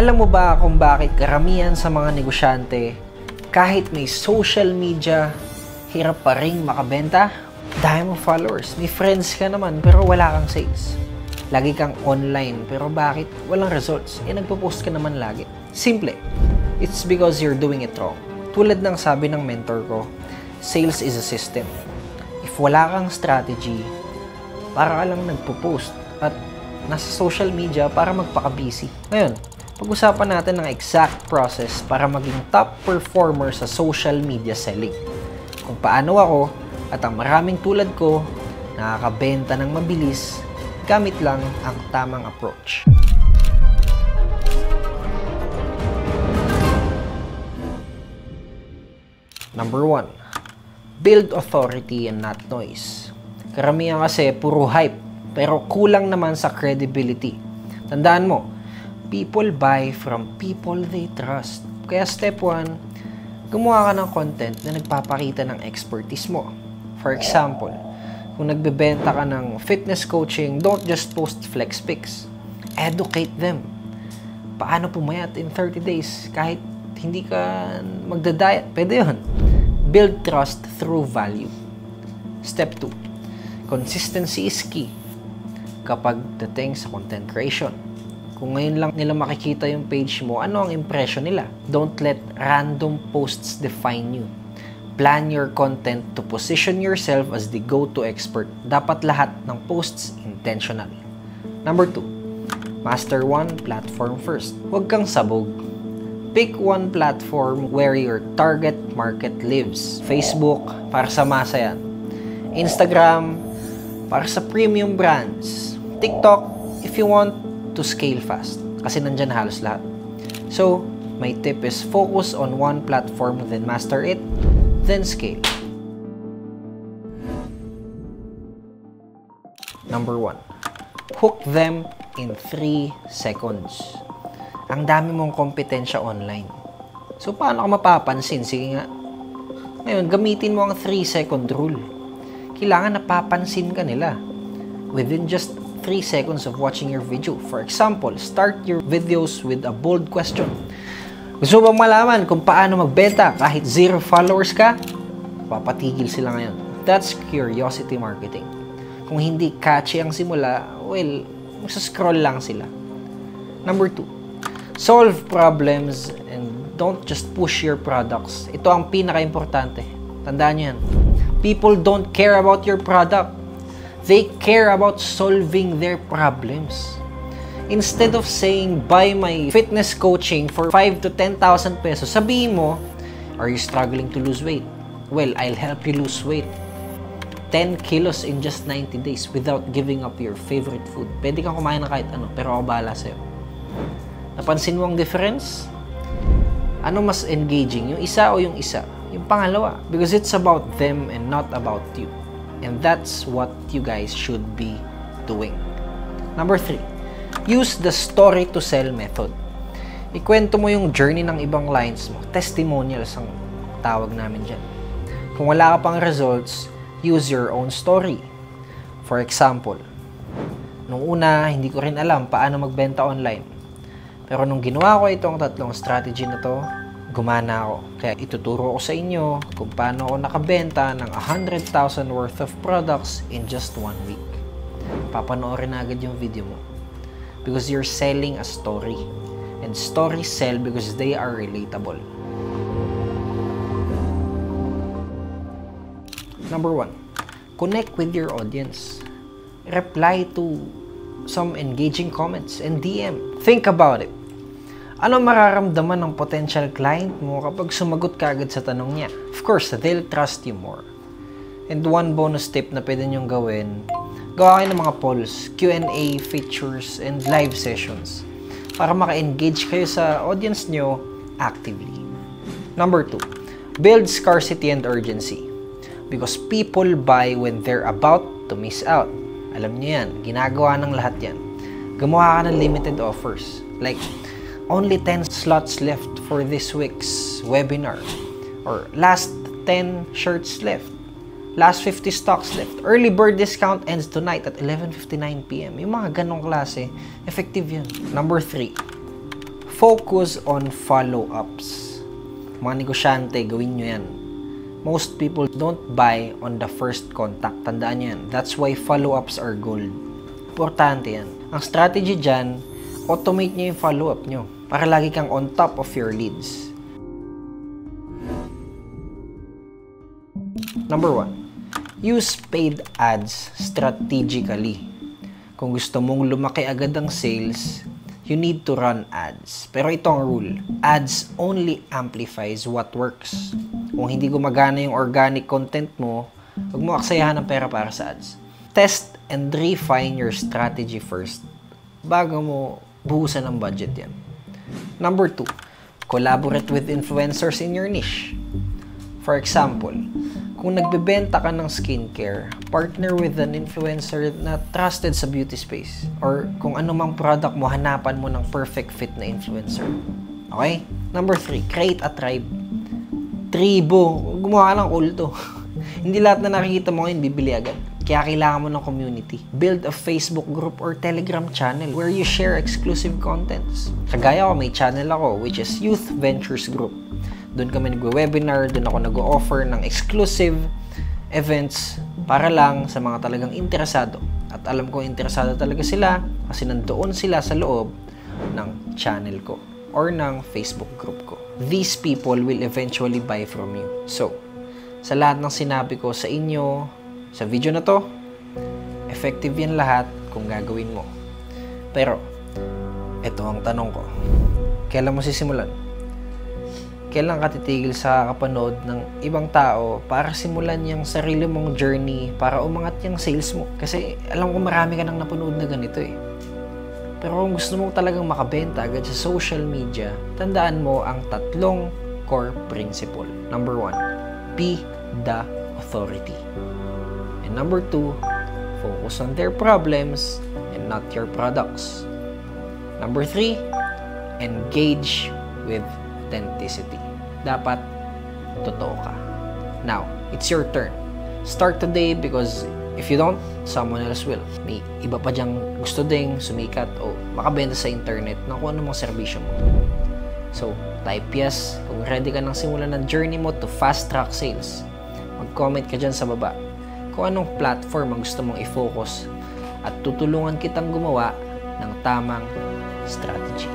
Alam mo ba kung bakit karamihan sa mga negosyante, kahit may social media, hirap pa rin makabenta? Dahil mo followers, may friends ka naman pero wala kang sales. Lagi kang online pero bakit walang results? Nagpo-post ka naman lagi. Simple. It's because you're doing it wrong. Tulad ng sabi ng mentor ko, sales is a system. If wala kang strategy, para ka lang nagpo-post at nasa social media para magpaka-busy. Ngayon, pag-usapan natin ng exact process para maging top performer sa social media selling. Kung paano ako at ang maraming tulad ko nakakabenta ng mabilis gamit lang ang tamang approach. Number 1. Build authority and not noise. Karamihan kasi puro hype pero kulang naman sa credibility. Tandaan mo, people buy from people they trust. Kaya step 1, gumawa ka ng content na nagpapakita ng expertise mo. For example, kung nagbebenta ka ng fitness coaching, don't just post flex pics. Educate them. Paano pumayat in 30 days kahit hindi ka magda-diet? Pwede yun. Build trust through value. Step 2, consistency is key kapag dating sa content creation. Kung ngayon lang nila makikita yung page mo, ano ang impression nila? Don't let random posts define you. Plan your content to position yourself as the go-to expert. Dapat lahat ng posts intentional. Number 2, master one platform first. Huwag kang sabog. Pick one platform where your target market lives. Facebook, para sa masa yan. Instagram, para sa premium brands. TikTok, if you want to scale fast. Kasi nandyan halos lahat. So, my tip is focus on one platform, then master it, then scale. Number 1. Hook them in 3 seconds. Ang dami mong kompetensya online. So, paano ka mapapansin? Sige nga. Ngayon, gamitin mo ang 3-second rule. Kailangan napapansin ka nila within just 3 seconds of watching your video. For example, start your videos with a bold question. Gusto mo bang malaman kung paano magbenta kahit 0 followers ka? Papatigil sila ngayon. That's curiosity marketing. Kung hindi catchy ang simula, well, magsa-scroll lang sila. Number 2, solve problems and don't just push your products. Ito ang pinaka-importante. Tandaan nyo yan. People don't care about your product. They care about solving their problems. Instead of saying, buy my fitness coaching for 5 to 10,000 pesos, sabihin mo, are you struggling to lose weight? Well, I'll help you lose weight. 10 kilos in just 90 days without giving up your favorite food. Pwede kang kumain ng kahit ano, pero ako bahala sa'yo. Napansin mo ang difference? Ano mas engaging? Yung isa o yung isa? Yung pangalawa. Because it's about them and not about you. And that's what you guys should be doing. Number 3, use the story to sell method. Ikwento mo yung journey ng ibang clients mo. Testimonials ang tawag namin dyan. Kung wala ka pang results, use your own story. For example, nung una, hindi ko rin alam paano magbenta online. Pero nung ginawa ko itong 3 strategy na to, gumana ako. Kaya ituturo ko sa inyo kung paano ako nakabenta ng 100,000 worth of products in just 1 week. Papanoorin na agad yung video mo. Because you're selling a story. And stories sell because they are relatable. Number 1, connect with your audience. Reply to some engaging comments and DM. Think about it. Ano mararamdaman ng potential client mo kapag sumagot ka agad sa tanong niya? Of course, they'll trust you more. And one bonus tip na pwede nyong gawin, gawa kayo ng mga polls, Q&A features, and live sessions para maka-engage kayo sa audience nyo actively. Number 2, build scarcity and urgency. Because people buy when they're about to miss out. Alam nyo yan, ginagawa ng lahat yan. Gumawa ka ng limited offers. Like, only 10 slots left for this week's webinar. Or last 10 shirts left. Last 50 stocks left. Early bird discount ends tonight at 11:59 PM. Yung mga ganong klase, effective yun. Number 3, Focus on follow-ups. Mga negosyante, gawin nyo yan. Most people don't buy on the first contact. Tandaan yan. That's why follow-ups are gold. Importante yan. Ang strategy dyan, automate nyo yung follow-up nyo para lagi kang on top of your leads. Number 1, use paid ads strategically. Kung gusto mong lumaki agad ang sales, you need to run ads. Pero ito ang rule, ads only amplifies what works. Kung hindi gumagana yung organic content mo, huwag mo aksayahan ng pera para sa ads. Test and refine your strategy first bago mo buhusan ng budget yan. Number 2, collaborate with influencers in your niche. For example, kung nagbebenta ka ng skincare, partner with an influencer na trusted sa beauty space. Or kung ano mang product mo, hanapan mo ng perfect fit na influencer. Okay? Number 3, create a tribe. Tribo. Gumawa ka ng kulto. Hindi lahat na nakikita mo ngayon, bibili agad. Kaya kailangan mo ng community. Build a Facebook group or Telegram channel where you share exclusive contents. Kagaya ko, may channel ako, which is Youth Ventures Group. Doon kami nagwe-webinar, doon ako nag-o-offer ng exclusive events para lang sa mga talagang interesado. At alam ko interesado talaga sila kasi nandoon sila sa loob ng channel ko or ng Facebook group ko. These people will eventually buy from you. So, sa lahat ng sinabi ko sa inyo, sa video na to, effective yan lahat kung gagawin mo. Pero, ito ang tanong ko. Kailan mo sisimulan? Kailan ka titigil sa kapanood ng ibang tao para simulan yung sarili mong journey para umangat yung sales mo? Kasi alam ko marami ka nang napanood na ganito eh. Pero kung gusto mo talagang makabenta agad sa social media, tandaan mo ang 3 core principle. Number 1, be the authority. And number 2, focus on their problems and not your products. Number 3, engage with authenticity. Dapat totoo ka. Now, it's your turn. Start today because if you don't, someone else will. May iba pa diyang gusto ding sumikat o makabenta sa internet ng kung ano mong serbisyo mo. So, type yes kung ready ka nang simulan ng journey mo to fast track sales. Mag-comment ka dyan sa baba kung anong platform ang gusto mong i-focus at tutulungan kitang gumawa ng tamang strategy.